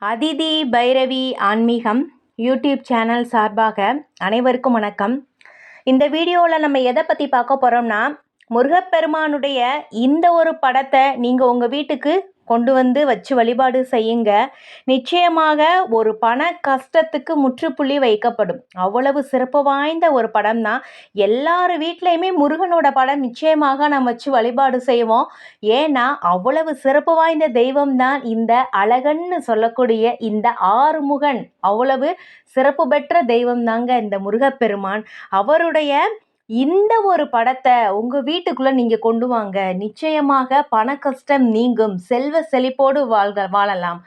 அதிதி பைரவி ஆன்மீகம் YouTube channel சார்பாக அனைவருக்கும் வணக்கம். இந்த வீடியோவில் நம்ம எதை பற்றி பார்க்க போகிறோம்னா, முருகப்பெருமானுடைய இந்த ஒரு படத்தை நீங்கள் உங்கள் வீட்டுக்கு கொண்டு வந்து வச்சு வழிபாடு செய்யுங்க. நிச்சயமாக ஒரு பண கஷ்டத்துக்கு முற்றுப்புள்ளி வைக்கப்படும். அவ்வளவு சிறப்பு வாய்ந்த ஒரு படம் தான். எல்லார் வீட்லேயுமே முருகனோட படம் நிச்சயமாக நம்ம வச்சு வழிபாடு செய்வோம். ஏன்னா அவ்வளவு சிறப்பு வாய்ந்த தெய்வம் தான் இந்த அழகன்னு சொல்லக்கூடிய இந்த ஆறுமுகன். அவ்வளவு சிறப்பு பெற்ற தெய்வம் தாங்க இந்த முருகப்பெருமான். அவருடைய இந்த ஒரு படத்தை உங்கள் வீட்டுக்குள்ளே நீங்கள் கொண்டு வாங்க. நிச்சயமாக பண கஷ்டம் நீங்கும், செல்வ செழிப்போடு வாழலாம்,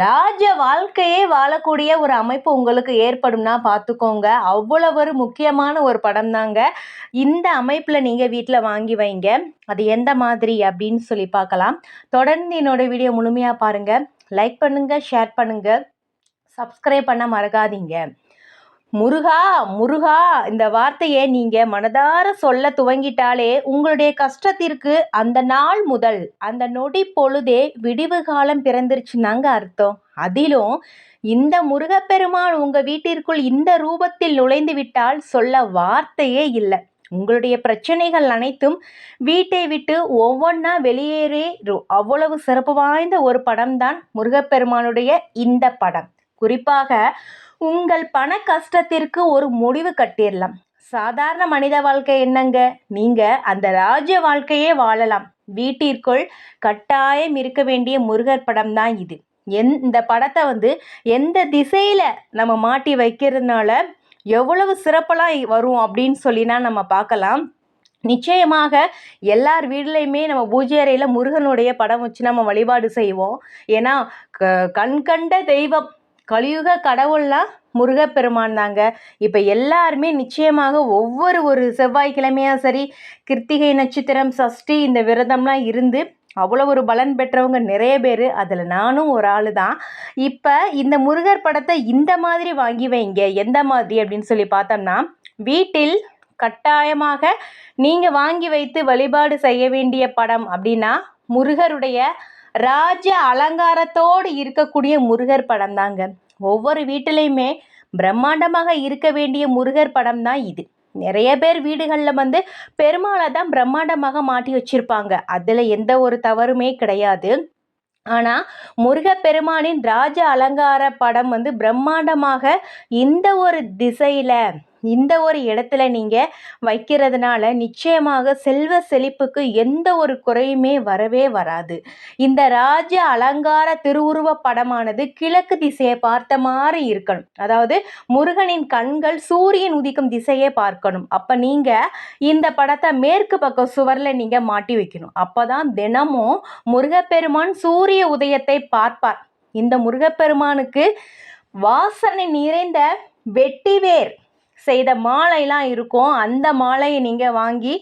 ராஜ வாழ்க்கையே வாழக்கூடிய ஒரு அமைப்பு உங்களுக்கு ஏற்படும்னா பார்த்துக்கோங்க. அவ்வளவு ஒரு முக்கியமான ஒரு படம் தாங்க. இந்த அமைப்பில் நீங்கள் வீட்டில் வாங்கி வைங்க. அது எந்த மாதிரி அப்படின்னு சொல்லி பார்க்கலாம். தொடர்ந்து என்னோட வீடியோ முழுமையாக பாருங்கள். லைக் பண்ணுங்கள், ஷேர் பண்ணுங்கள், சப்ஸ்கிரைப் பண்ண மறக்காதீங்க. முருகா முருகா இந்த வார்த்தையை நீங்கள் மனதார சொல்ல துவங்கிட்டாலே உங்களுடைய கஷ்டத்திற்கு அந்த நாள் முதல் அந்த நொடி பொழுதே விடிவு காலம் பிறந்துருச்சுன்னாங்க அர்த்தம். அதிலும் இந்த முருகப்பெருமான் உங்கள் வீட்டிற்குள் இந்த ரூபத்தில் நுழைந்து விட்டால் சொல்ல வார்த்தையே இல்லை. உங்களுடைய பிரச்சனைகள் அனைத்தும் வீட்டை விட்டு ஒவ்வொன்றா வெளியேறே அவ்வளவு சிறப்பு வாய்ந்த ஒரு படம்தான் முருகப்பெருமானுடைய இந்த படம். குறிப்பாக உங்கள் பண கஷ்டத்திற்கு ஒரு முடிவு கட்டிடலாம். சாதாரண மனித வாழ்க்கை என்னங்க, நீங்க அந்த ராஜ்ய வாழ்க்கையே வாழலாம். வீட்டிற்குள் கட்டாயம் இருக்க வேண்டிய முருகர் படம் தான் இது. இந்த படத்தை எந்த திசையில நம்ம மாட்டி வைக்கிறதுனால எவ்வளவு சிறப்பெல்லாம் வரும் அப்படின்னு சொல்லினா நம்ம பார்க்கலாம். நிச்சயமாக எல்லார் வீட்லேயுமே நம்ம பூஜை அறையில் முருகனுடைய படம் வச்சு நம்ம வழிபாடு செய்வோம். ஏன்னா கண்கண்ட தெய்வம் கலியுக கடவுள்லாம் முருகப்பெருமான் தாங்க. இப்போ எல்லாருமே நிச்சயமாக ஒரு செவ்வாய்க்கிழமையாக சரி, கிருத்திகை நட்சத்திரம், சஷ்டி இந்த விரதம்லாம் இருந்து அவ்வளோ ஒரு பலன் பெற்றவங்க நிறைய பேர். அதில் நானும் ஒரு ஆள் தான். இப்போ இந்த முருகர் படத்தை இந்த மாதிரி வாங்கி வைங்க. எந்த மாதிரி அப்படின்னு சொல்லி பார்த்தோம்னா, வீட்டில் கட்டாயமாக நீங்கள் வாங்கி வைத்து வழிபாடு செய்ய வேண்டிய படம் அப்படின்னா முருகருடைய ராஜ அலங்காரத்தோடு இருக்கக்கூடிய முருகர் படம் தாங்க. ஒவ்வொரு வீட்டிலையுமே பிரம்மாண்டமாக இருக்க வேண்டிய முருகர் படம் தான் இது. நிறைய பேர் வீடுகளில் பெருமாளை தான் பிரம்மாண்டமாக மாட்டி வச்சிருப்பாங்க. அதில் எந்த ஒரு தவறுமே கிடையாது. ஆனால் முருகப்பெருமானின் ராஜ அலங்கார படம் பிரம்மாண்டமாக இந்த ஒரு திசையில் இந்த ஒரு இடத்துல நீங்கள் வைக்கிறதுனால நிச்சயமாக செல்வ செழிப்புக்கு எந்த ஒரு குறையுமே வரவே வராது. இந்த ராஜ அலங்கார திருவுருவ படமானது கிழக்கு திசையை பார்த்த மாதிரி இருக்கணும். அதாவது முருகனின் கண்கள் சூரியன் உதிக்கும் திசையை பார்க்கணும். அப்போ நீங்கள் இந்த படத்தை மேற்கு பக்கம் சுவரில் நீங்கள் மாட்டி வைக்கணும். அப்போ தான் தினமும் முருகப்பெருமான் சூரிய உதயத்தை பார்ப்பார். இந்த முருகப்பெருமானுக்கு வாசனை நிறைந்த வெட்டிவேர் செய்த மாலைலாம் இருக்கும். அந்த மாலையை நீங்கள் வாங்கி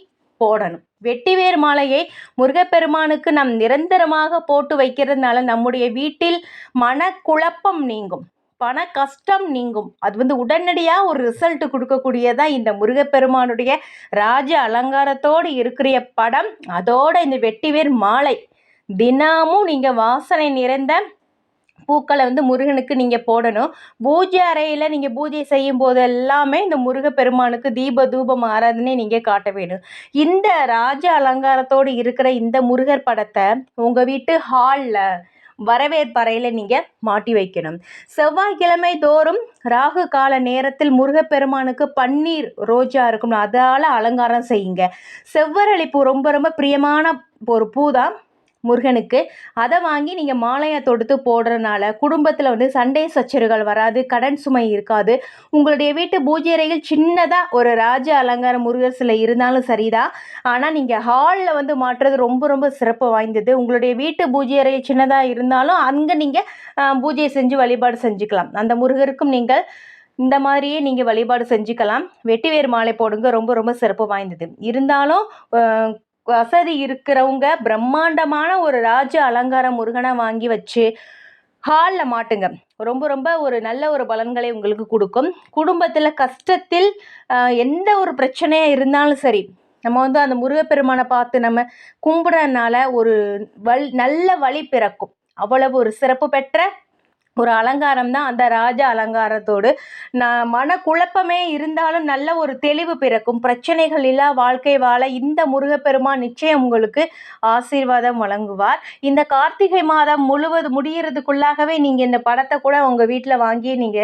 போடணும். வெட்டிவேர் மாலையை முருகப்பெருமானுக்கு நாம் நிரந்தரமாக போட்டு வைக்கிறதுனால நம்முடைய வீட்டில் மனக்குழப்பம் நீங்கும், பண கஷ்டம் நீங்கும். அது உடனடியாக ஒரு ரிசல்ட் கொடுக்கக்கூடியதான் இந்த முருகப்பெருமானுடைய ராஜ அலங்காரத்தோடு இருக்கிற படம். அதோட இந்த வெட்டிவேர் மாலை தினமும் நீங்கள் வாசனை நிறைந்த பூக்களை முருகனுக்கு நீங்கள் போடணும். பூஜை அறையில் நீங்கள் பூஜை செய்யும் போது எல்லாமே இந்த முருகப்பெருமானுக்கு தீப தூபம் ஆராதனை நீங்கள் காட்ட வேணும். இந்த ராஜ அலங்காரத்தோடு இருக்கிற இந்த முருகர் படத்தை உங்கள் வீட்டு ஹாலில் வரவேற்பறையில் நீங்கள் மாட்டி வைக்கணும். செவ்வாய்க்கிழமை தோறும் ராகு கால நேரத்தில் முருகப்பெருமானுக்கு பன்னீர் ரோஜா இருக்கும், அதால் அலங்காரம் செய்யுங்க. செவ்வரளி பூ ரொம்ப ரொம்ப பிரியமான ஒரு பூ தான் முருகனுக்கு. அதை வாங்கி நீங்கள் மாலையை தொடுத்து போடுறதுனால குடும்பத்தில் சண்டை சச்சரவுகள் வராது, கடன் சுமை இருக்காது. உங்களுடைய வீட்டு பூஜை அறையில் சின்னதாக ஒரு ராஜ அலங்கார முருகர் சிலை இருந்தாலும் சரிதான். ஆனால் நீங்கள் ஹாலில் மாட்டுறது ரொம்ப ரொம்ப சிறப்பு வாய்ந்தது. உங்களுடைய வீட்டு பூஜை அறை சின்னதாக இருந்தாலும் அங்கே நீங்கள் பூஜை செஞ்சு வழிபாடு செஞ்சுக்கலாம். அந்த முருகருக்கும் நீங்கள் இந்த மாதிரியே நீங்கள் வழிபாடு செஞ்சுக்கலாம். வெட்டிவேர் மாலை போடுங்க, ரொம்ப ரொம்ப சிறப்பு வாய்ந்தது. இருந்தாலும் வசதி இருக்கிறவங்க பிரம்மாண்டமான ஒரு ராஜ அலங்கார முருகனை வாங்கி வச்சு ஹாலில் மாட்டுங்க. ரொம்ப ரொம்ப ஒரு நல்ல ஒரு பலன்களை உங்களுக்கு கொடுக்கும். குடும்பத்தில் கஷ்டத்தில் எந்த ஒரு பிரச்சனையாக இருந்தாலும் சரி, நம்ம அந்த முருகப்பெருமானை பார்த்து நம்ம கும்பிட்றதுனால ஒரு நல்ல வழி பிறக்கும். அவ்வளவு ஒரு சிறப்பு பெற்ற ஒரு அலங்காரம் தான் அந்த ராஜ அலங்காரத்தோடு. மனக்குழப்பமே இருந்தாலும் நல்ல ஒரு தெளிவு பிறக்கும். பிரச்சனைகள் இல்லா வாழ்க்கை வாழ இந்த முருகப்பெருமான் நிச்சயம் உங்களுக்கு ஆசீர்வாதம் வழங்குவார். இந்த கார்த்திகை மாதம் முடியறதுக்குள்ளாகவே நீங்க இந்த படத்தை கூட உங்க வீட்டில் வாங்கி நீங்க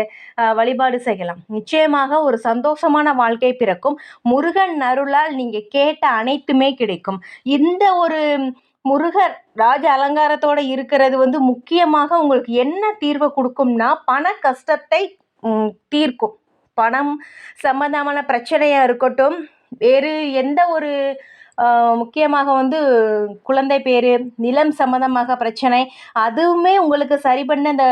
வழிபாடு செய்யலாம். நிச்சயமாக ஒரு சந்தோஷமான வாழ்க்கை பிறக்கும். முருகன் அருளால் நீங்க கேட்ட அனைத்துமே கிடைக்கும். இந்த ஒரு முருகர் ராஜ அலங்காரத்தோட இருக்கிறது முக்கியமாக உங்களுக்கு என்ன தீர்வை கொடுக்கும்னா, பண கஷ்டத்தை தீர்க்கும். பணம் சம்பந்தமான பிரச்சனையா இருக்கட்டும், வேறு எந்த ஒரு முக்கியமாக குழந்தை பேரு, நிலம் சம்பந்தமாக பிரச்சனை, அதுவுமே உங்களுக்கு சரி பண்ண இந்த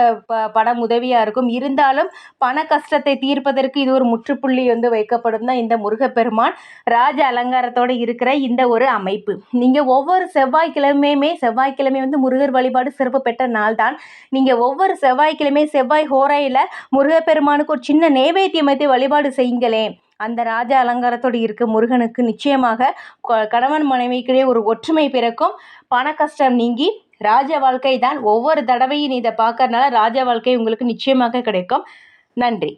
படம் உதவியா இருக்கும். இருந்தாலும் பண கஷ்டத்தை தீர்ப்பதற்கு இது ஒரு முற்றுப்புள்ளி வைக்கப்படும் தான் இந்த முருகப்பெருமான் ராஜ அலங்காரத்தோடு இருக்கிற இந்த ஒரு அமைப்பு. நீங்க ஒவ்வொரு செவ்வாய்க்கிழமை முருகர் வழிபாடு சிறப்பு பெற்ற நாள் தான். நீங்க ஒவ்வொரு செவ்வாய்க்கிழமை செவ்வாய் ஹோரையில முருகப்பெருமானுக்கு ஒரு சின்ன நைவேத்தியம் வைத்து வழிபாடு செய்யுங்களேன். அந்த ராஜ அலங்காரத்தோடு இருக்க முருகனுக்கு நிச்சயமாக கணவன் மனைவிக்கிடையே ஒரு ஒற்றுமை பிறக்கும். பண கஷ்டம் நீங்கி ராஜ வாழ்க்கை தான். ஒவ்வொரு தடவையும் இதை பார்க்கறதுனால ராஜ வாழ்க்கை உங்களுக்கு நிச்சயமாக கிடைக்கும். நன்றி.